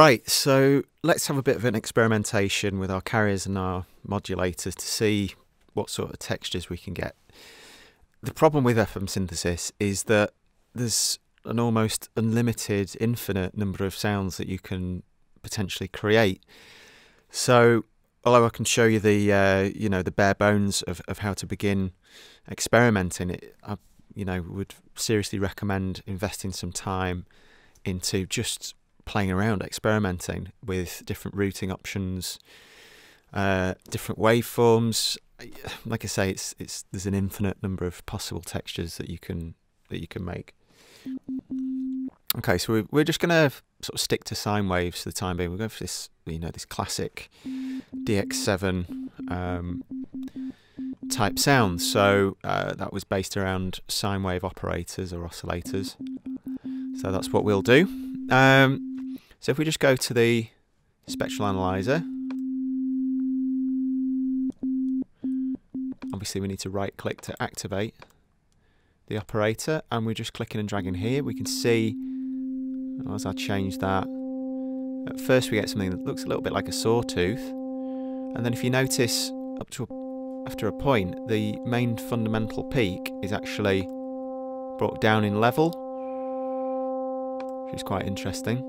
Right, so let's have a bit of an experimentation with our carriers and our modulators to see what sort of textures we can get. The problem with FM synthesis is that there's an almost unlimited, infinite number of sounds that you can potentially create. So, although I can show you the the bare bones of how to begin experimenting, I would seriously recommend investing some time into just playing around, experimenting with different routing options, different waveforms. Like I say, there's an infinite number of possible textures that you can make. Okay, so we're just going to sort of stick to sine waves for the time being. We'll go for this, this classic DX7 type sound. So that was based around sine wave operators or oscillators. So that's what we'll do. So if we just go to the spectral analyzer, obviously we need to right click to activate the operator, and we're just clicking and dragging here. We can see, as I change that, at first we get something that looks a little bit like a sawtooth, and then if you notice after a point, the main fundamental peak is actually brought down in level, which is quite interesting.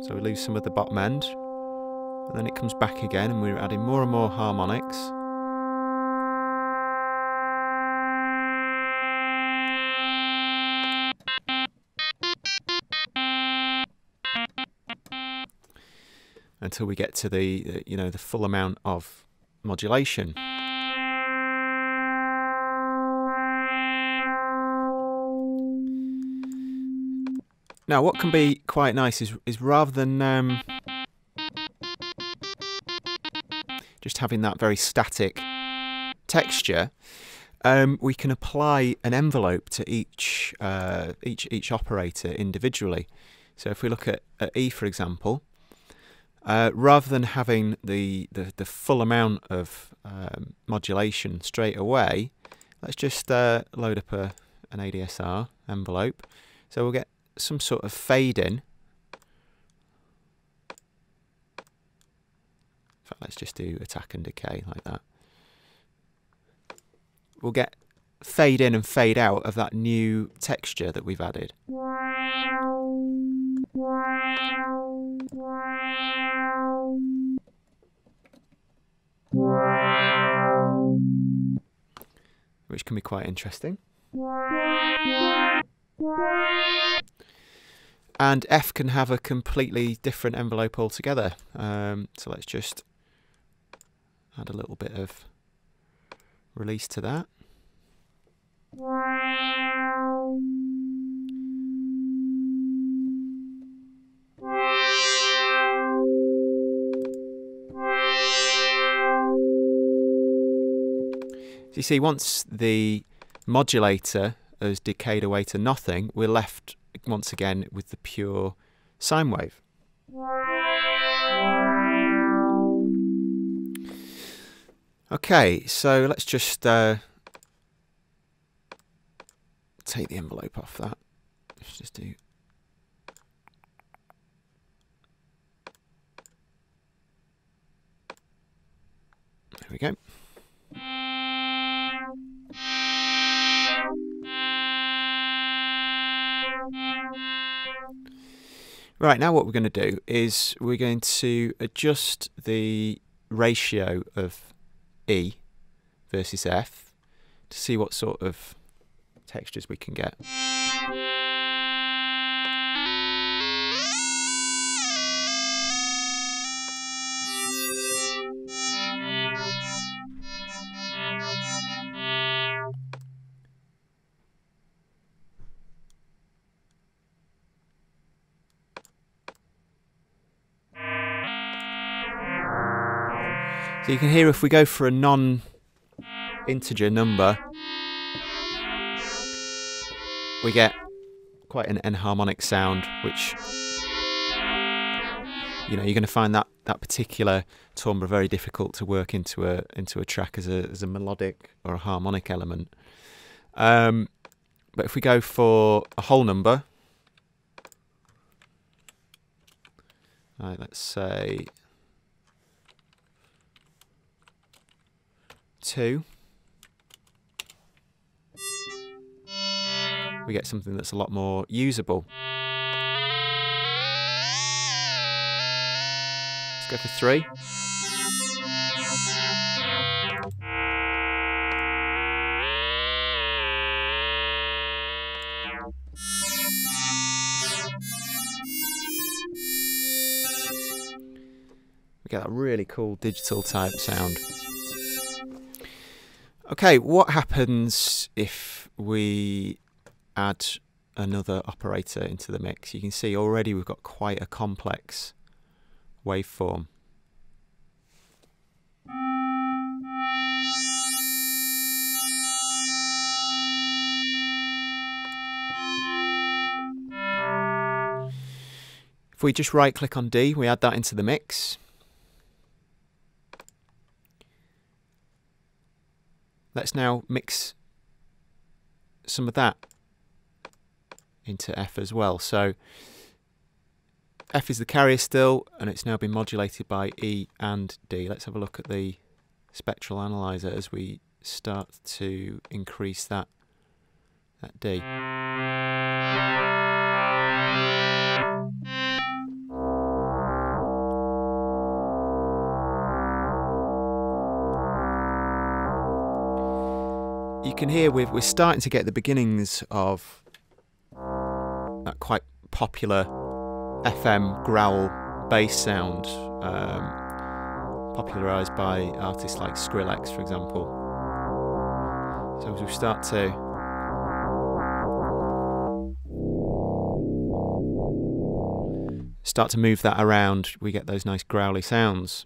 So we lose some of the bottom end, and then it comes back again, and we're adding more and more harmonics. Until we get to the full amount of modulation. Now, what can be quite nice is rather than just having that very static texture, we can apply an envelope to each operator individually. So if we look at E, for example, rather than having the full amount of modulation straight away, let's just load up an ADSR envelope. So we'll get some sort of fade in. In fact, let's just do attack and decay like that. We'll get fade in and fade out of that new texture that we've added. Which can be quite interesting. And F can have a completely different envelope altogether. So let's just add a little bit of release to that. So you see, once the modulator has decayed away to nothing, we're left once again with the pure sine wave. Okay, so let's just take the envelope off that. Let's just do. There we go. Right, now what we're going to do is we're going to adjust the ratio of E versus F to see what sort of textures we can get. So you can hear if we go for a non-integer number, we get quite an enharmonic sound, which you're going to find that particular timbre very difficult to work into a track as a melodic or a harmonic element. But if we go for a whole number, So let's say 2. We get something that's a lot more usable. Let's go for 3. We get that really cool digital type sound. Okay, what happens if we add another operator into the mix? You can see already we've got quite a complex waveform. If we just right click on D, we add that into the mix. Let's now mix some of that into F as well. So F is the carrier still, and it's now been modulated by E and D. Let's have a look at the spectral analyzer as we start to increase that D. You can hear we're starting to get the beginnings of that quite popular FM growl bass sound, popularised by artists like Skrillex, for example. So as we start to move that around, we get those nice growly sounds.